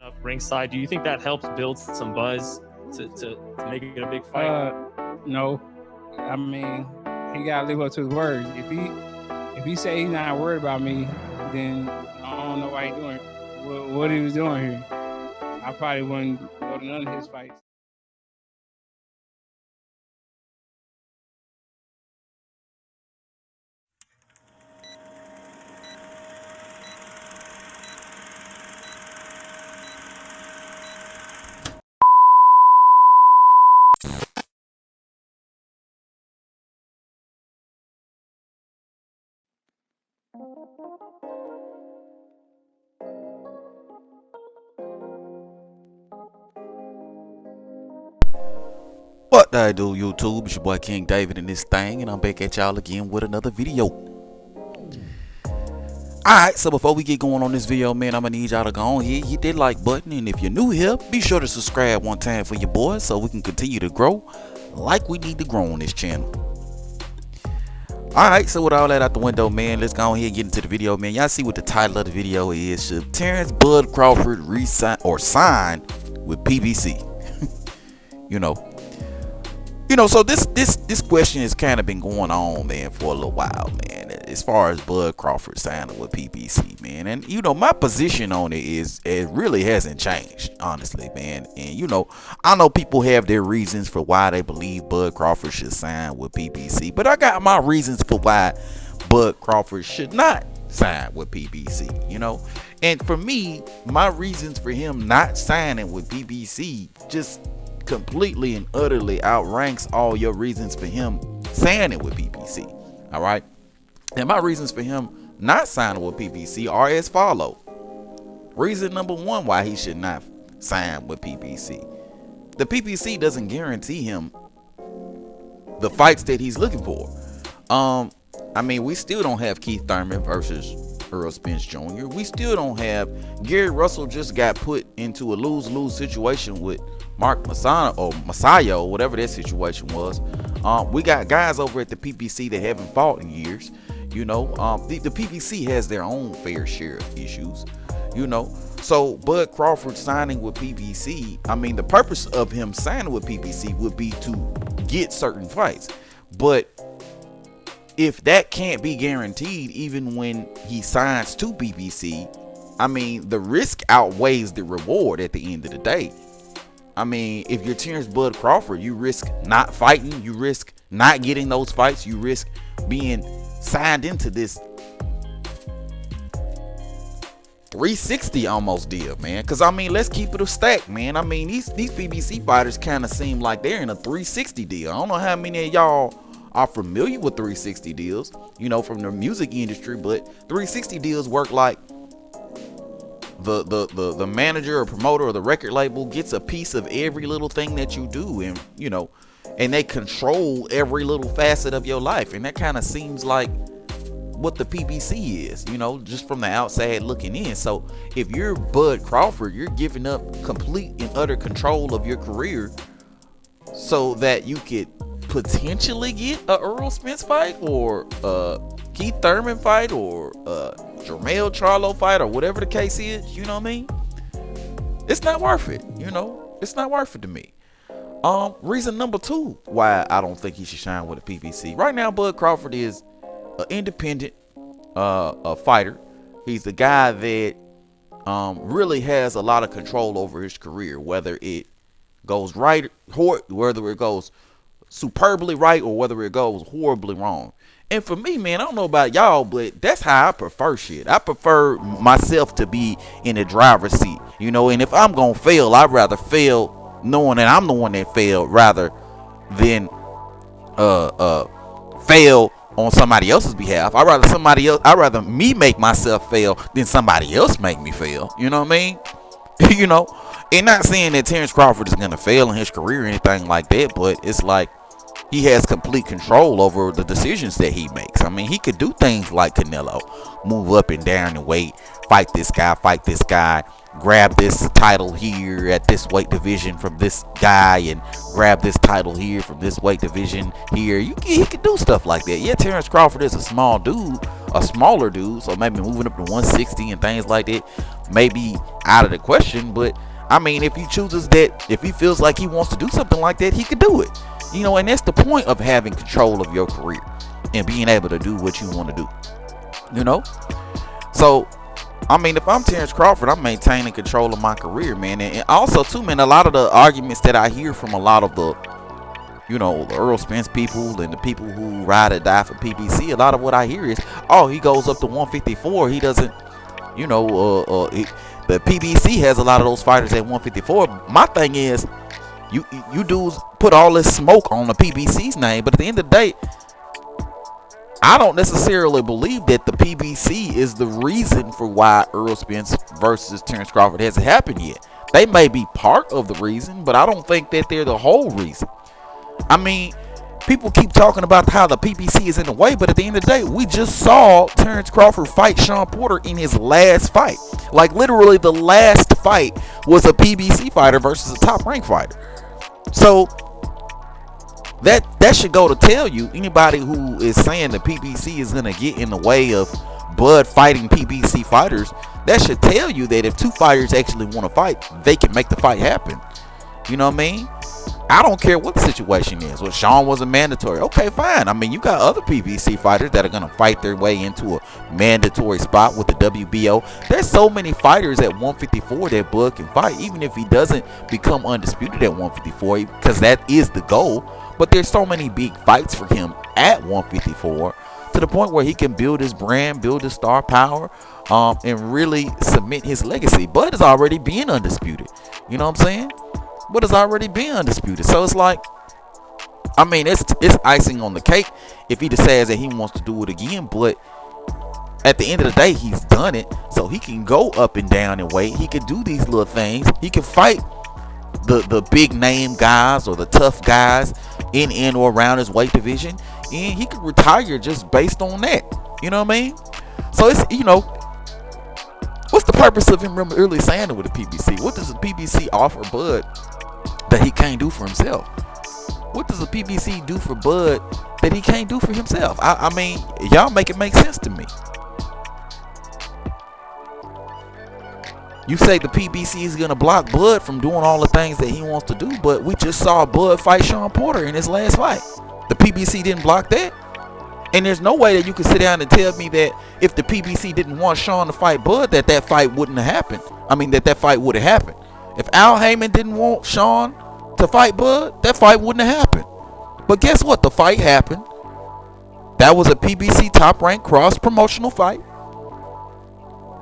up ringside. Do you think that helps build some buzz to make it a big fight? No. I mean, he gotta live up to his words. If he say he's not worried about me, then I don't know why he doing what he was doing here. I probably wouldn't go to none of his fights. What I do, YouTube? It's your boy King David in this thing, and I'm back at y'all again with another video. Alright, so before we get going on this video, man, I'm gonna need y'all to go on here, hit that like button, and if you're new here, be sure to subscribe one time for your boy so we can continue to grow like we need to grow on this channel. Alright, so with all that out the window, man, let's go on here and get into the video, man. Y'all see what the title of the video is. Should Terence Bud Crawford resign or sign with PBC? So this question has kind of been going on, man, for a little while, man, as far as Bud Crawford signing with PBC, man. And my position on it really hasn't changed, honestly, man. And I know people have their reasons for why they believe Bud Crawford should sign with PBC, but I got my reasons for why Bud Crawford should not sign with PBC. And for me, my reasons for him not signing with PBC just completely and utterly outranks all your reasons for him signing with PBC. All right, and my reasons for him not signing with PBC are as follow. Reason number one why he should not sign with PBC: the PBC doesn't guarantee him the fights that he's looking for. We still don't have Keith Thurman versus Earl Spence Jr. We still don't have Gary Russell. Just got put into a lose-lose situation with Mark Messiah or whatever that situation was. We got guys over at the PBC that haven't fought in years. The PBC has their own fair share of issues. So Bud Crawford signing with PBC, the purpose of him signing with PBC would be to get certain fights. But if that can't be guaranteed, even when he signs to PBC, the risk outweighs the reward at the end of the day. If you're Terence Bud Crawford, you risk not fighting, you risk not getting those fights, you risk being signed into this 360 almost deal, man. Because let's keep it a stack, man. These PBC fighters kind of seem like they're in a 360 deal. I don't know how many of y'all are familiar with 360 deals, from the music industry, but 360 deals work like the manager or promoter or the record label gets a piece of every little thing that you do, and they control every little facet of your life. And that kind of seems like what the PBC is, just from the outside looking in. So if you're Bud Crawford, you're giving up complete and utter control of your career so that you could potentially get a Earl Spence fight or a Keith Thurman fight or a Jermell Charlo fight or whatever the case is. It's not worth it. It's not worth it to me. Reason number two why I don't think he should shine with a PBC. Right now, Bud Crawford is an independent a fighter. He's the guy that really has a lot of control over his career, whether it goes right, whether it goes superbly right, or whether it goes horribly wrong. And for me, man, I don't know about y'all, but that's how I prefer shit. I prefer myself to be in the driver's seat, and if I'm gonna fail, I'd rather fail knowing that I'm the one that failed rather than fail on somebody else's behalf. I'd rather me make myself fail than somebody else make me fail. You know what I mean? And not saying that Terence Crawford is gonna fail in his career or anything like that, but it's like he has complete control over the decisions that he makes. He could do things like Canelo, move up and down in weight, fight this guy, grab this title here at this weight division from this guy, and grab this title here from this weight division here. He could do stuff like that. Yeah, Terence Crawford is a smaller dude, so maybe moving up to 160 and things like that. Maybe out of the question. But I mean, if he chooses that, if he feels like he wants to do something like that, he could do it. You know, and that's the point of having control of your career and being able to do what you want to do. You know, so I mean, if I'm Terence Crawford, I'm maintaining control of my career, man. And also, too, man, a lot of the arguments that I hear from a lot of the, you know, the Earl Spence people and the people who ride or die for PBC, a lot of what I hear is, oh, he goes up to 154. He doesn't, you know, the PBC has a lot of those fighters at 154. My thing is, you dudes put all this smoke on the PBC's name, but at the end of the day, I don't necessarily believe that the PBC is the reason for why Earl Spence versus Terence Crawford hasn't happened yet. They may be part of the reason, but I don't think that they're the whole reason. I mean, people keep talking about how the PBC is in the way, but at the end of the day, we just saw Terence Crawford fight Sean Porter in his last fight. Like, literally, the last fight was a PBC fighter versus a top-ranked fighter. So that should go to tell you, anybody who is saying the PBC is going to get in the way of Bud fighting PBC fighters, that should tell you that if two fighters actually want to fight, they can make the fight happen. You know what I mean? I don't care what the situation is. Well, Sean wasn't mandatory. Okay, fine. I mean, you got other PBC fighters that are going to fight their way into a mandatory spot with the WBO. There's so many fighters at 154 that Bud can fight, even if he doesn't become undisputed at 154, because that is the goal. But there's so many big fights for him at 154 to the point where he can build his brand, build his star power, and really cement his legacy. Bud is already being undisputed. You know what I'm saying? Bud is already being undisputed. So it's like, I mean, it's icing on the cake if he decides that he wants to do it again. But at the end of the day, he's done it. So he can go up and down in weight. He can do these little things. He can fight the big name guys or the tough guys in or around his weight division, and he could retire just based on that. You know what I mean? So it's, you know, what's the purpose of him really signing with the PBC? What does the PBC offer Bud that he can't do for himself? What does the PBC do for Bud that he can't do for himself? I mean, y'all make it make sense to me. You say the PBC is going to block Bud from doing all the things that he wants to do, but we just saw Bud fight Sean Porter in his last fight. The PBC didn't block that. And there's no way that you can sit down and tell me that if the PBC didn't want Sean to fight Bud, that fight wouldn't have happened. I mean, that fight would have happened. If Al Heyman didn't want Sean to fight Bud, that fight wouldn't have happened. But guess what? The fight happened. That was a PBC top-ranked cross-promotional fight.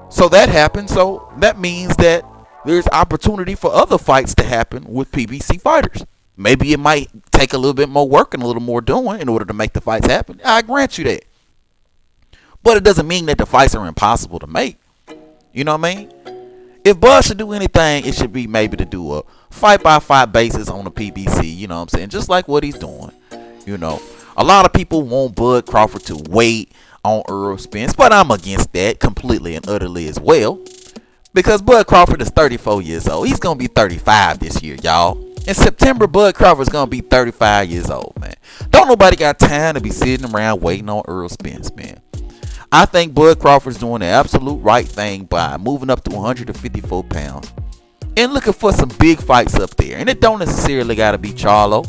So that happened. So that means that there's opportunity for other fights to happen with PBC fighters. Maybe it might take a little bit more work and a little more doing in order to make the fights happen. I grant you that. But it doesn't mean that the fights are impossible to make. You know what I mean? If Bud should do anything, it should be maybe to do a fight-by-fight basis on the PBC. You know what I'm saying? Just like what he's doing. You know, a lot of people want Bud Crawford to wait on Earl Spence, but I'm against that completely and utterly as well, because Bud Crawford is 34 years old. He's gonna be 35 this year, y'all. In September, Bud Crawford's gonna be 35 years old, man. Don't nobody got time to be sitting around waiting on Earl Spence, man. I think Bud Crawford's doing the absolute right thing by moving up to 154 pounds and looking for some big fights up there. And it don't necessarily gotta be Charlo.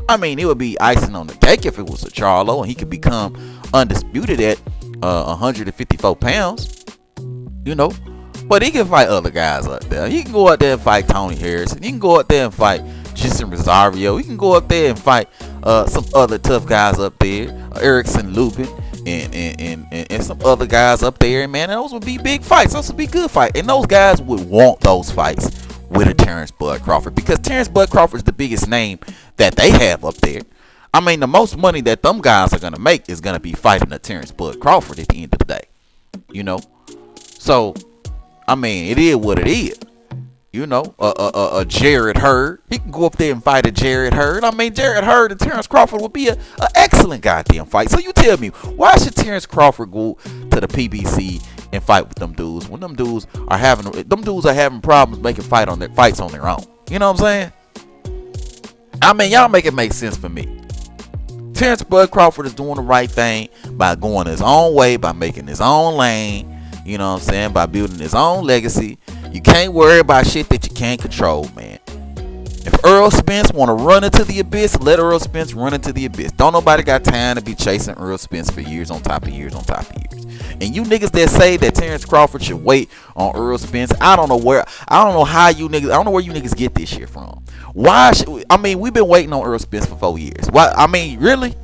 I mean, it would be icing on the cake if it was a Charlo and he could become undisputed at 154 pounds, you know. But he can fight other guys up there. He can go out there and fight Tony Harrison. He can go out there and fight Jason Rosario. He can go up there and fight some other tough guys up there, Erickson Lubin and some other guys up there. And man, those would be big fights. Those would be good fights. And those guys would want those fights with a Terence Bud Crawford, because Terence Bud Crawford is the biggest name that they have up there. I mean, the most money that them guys are going to make is going to be fighting a Terence Bud Crawford at the end of the day. You know? So, I mean, it is what it is. You know, a Jarrett Hurd. He can go up there and fight a Jarrett Hurd. I mean, Jarrett Hurd and Terence Crawford would be an excellent goddamn fight. So you tell me, why should Terence Crawford go to the PBC and fight with them dudes when them dudes are having problems making fights on their own? You know what I'm saying? I mean, y'all make it make sense for me. Terence Bud Crawford is doing the right thing by going his own way, by making his own lane. You know what I'm saying? By building his own legacy. You can't worry about shit that you can't control, man. If Earl Spence want to run into the abyss, let Earl Spence run into the abyss. Don't nobody got time to be chasing Earl Spence for years on top of years on top of years. And you niggas that say that Terence Crawford should wait on Earl Spence, I don't know how you niggas, I don't know where you niggas get this shit from. Why should we've been waiting on Earl Spence for 4 years. Why? Really?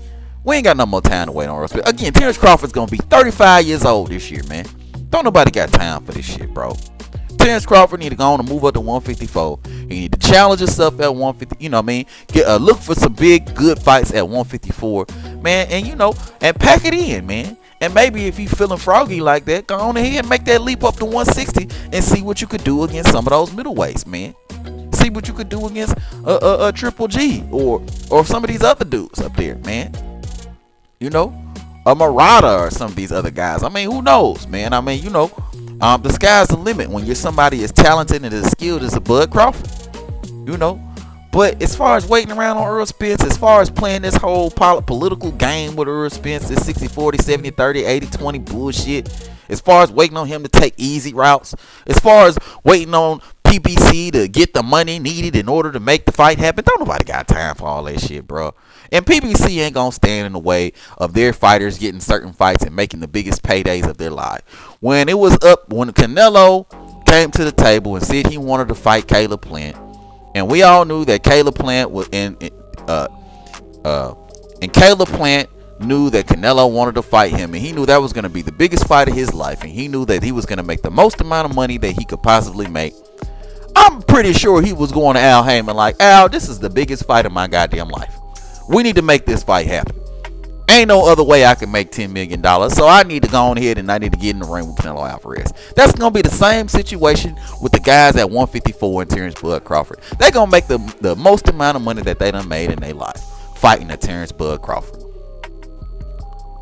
We ain't got no more time to wait on Earl Spence. Again, Terence Crawford's gonna be 35 years old this year, man. Don't nobody got time for this shit, bro. Terence Crawford need to go on and move up to 154. He need to challenge himself at 150. You know what I mean? Look for some big, good fights at 154, man. And and pack it in, man. And maybe if he's feeling froggy like that, go on ahead and make that leap up to 160 and see what you could do against some of those middleweights, man. See what you could do against a Triple G or some of these other dudes up there, man. A Murata or some of these other guys. Who knows, man? The sky's the limit when you're somebody as talented and as skilled as a Bud Crawford. But as far as waiting around on Earl Spence, as far as playing this whole political game with Earl Spence, this 60-40, 70-30, 80-20 bullshit, as far as waiting on him to take easy routes, as far as waiting on PBC to get the money needed in order to make the fight happen, don't nobody got time for all that shit, bro. And PBC ain't gonna stand in the way of their fighters getting certain fights and making the biggest paydays of their life. When Canelo came to the table and said he wanted to fight Caleb Plant, and we all knew that Caleb Plant was Caleb Plant knew that Canelo wanted to fight him, and he knew that was going to be the biggest fight of his life, and he knew that he was going to make the most amount of money that he could possibly make. I'm pretty sure he was going to Al Heyman like, Al, this is the biggest fight of my goddamn life. We need to make this fight happen. Ain't no other way I can make $10 million, so I need to go on ahead and I need to get in the ring with Canelo Alvarez. That's going to be the same situation with the guys at 154 and Terence Bud Crawford. They're going to make the most amount of money that they done made in their life fighting a Terence Bud Crawford.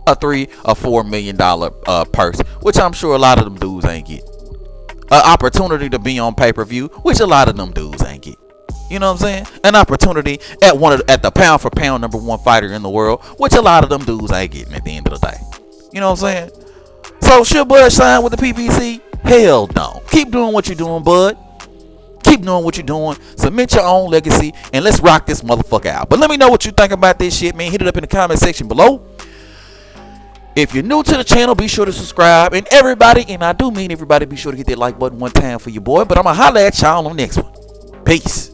A $3 or $4 million purse, which I'm sure a lot of them dudes ain't get. An opportunity to be on pay-per-view, which a lot of them dudes ain't get. You know what I'm saying? An opportunity at the pound for pound #1 fighter in the world, which a lot of them dudes ain't getting at the end of the day. You know what I'm saying? So should Bud sign with the PBC? Hell no. Keep doing what you're doing, Bud. Keep doing what you're doing. Submit your own legacy and let's rock this motherfucker out. But let me know what you think about this shit, man. Hit it up in the comment section below. If you're new to the channel, be sure to subscribe. And everybody, and I do mean everybody, be sure to hit that like button one time for your boy. But I'm going to holler at y'all on the next one. Peace.